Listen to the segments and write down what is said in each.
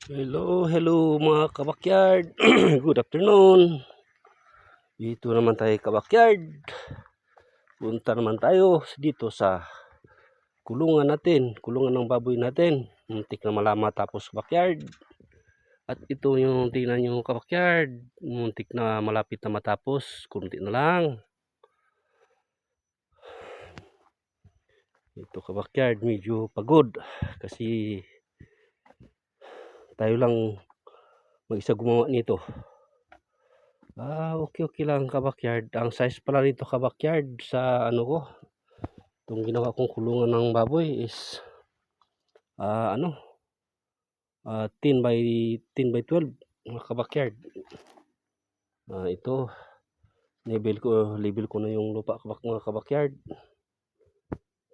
Hello mga kabakyard. Good afternoon. Dito naman tayo kabakyard. Punta naman tayo dito sa kulungan natin. Kulungan ng baboy natin. Muntik na malama tapos kabakyard. At ito yung tingnan nyo kabakyard. Muntik na malapit na matapos. Kunti na lang. Ito kabakyard medyo pagod. Kasi tayo lang mag-isa gumawa nito. Okay lang kabakyard. Ang size pala nito kabakyard sa ano ko, itong ginawa kong kulungan ng baboy is 10 by 12 mga kabakyard. Ito level ko na yung lupa mga kabakyard.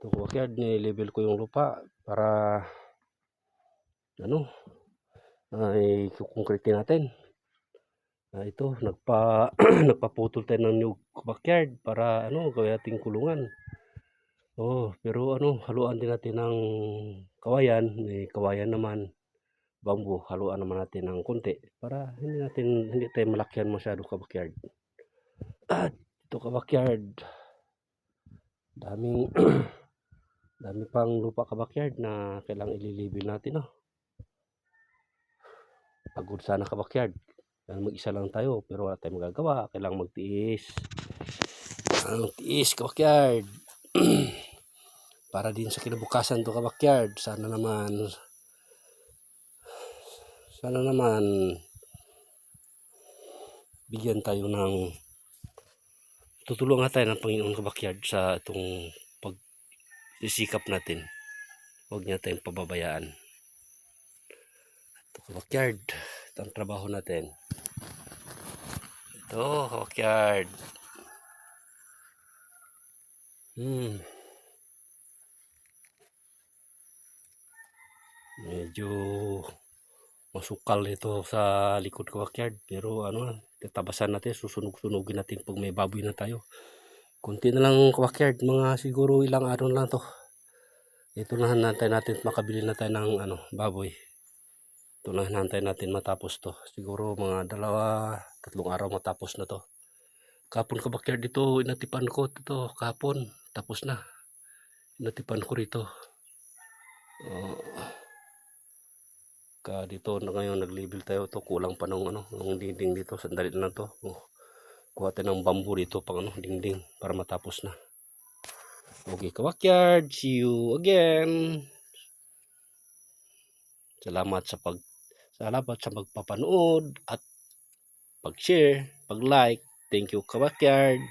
Ito kabakyard, ni-level ko yung lupa para i-concrete natin. Ito nagpaputol tayo ng new kabakyard para gawin nating kulungan. Pero haluan din natin ng kawayan, kawayan naman, bamboo, haluan naman natin ng konti para hindi tayo malakyan masyado kabakyard. At ito kabakyard, dami pang lupa kabakyard na kailangang ililibil natin. Pagod sana kabakyard, mag-isa lang tayo pero wala tayong magagawa, kailangang magtiis kabakyard. Para din sa kinabukasan to kabakyard, sana naman bigyan tayo ng tutulungan tayo ng Panginoon kabakyard sa itong pagsisikap natin. Huwag niya tayong pababayaan. Ito kabakyard, ito ang trabaho natin. Ito kabakyard. Medyo masukal ito sa likod kabakyard, pero tatabasan natin, susunugin natin pag may baboy na tayo. Kunti na lang kabakyard, mga siguro ilang araw lang to. Ito na hantay natin, makabili na tayo ng baboy. Ito na hantay natin matapos to. Siguro mga 2-3 araw matapos na to. Kapon kabakyard dito, inatipan ko ito kapon, tapos na. Inatipan ko rito. Dito na ngayon nag-level tayo to, kulang pa ng dingding dito, sandali na to. Kuha tayo ng bamboo dito pang dingding para matapos na. Okay kabakyard, see you again. Salamat sa pagpapanood at pag-share, pag-like. Thank you kabakyard.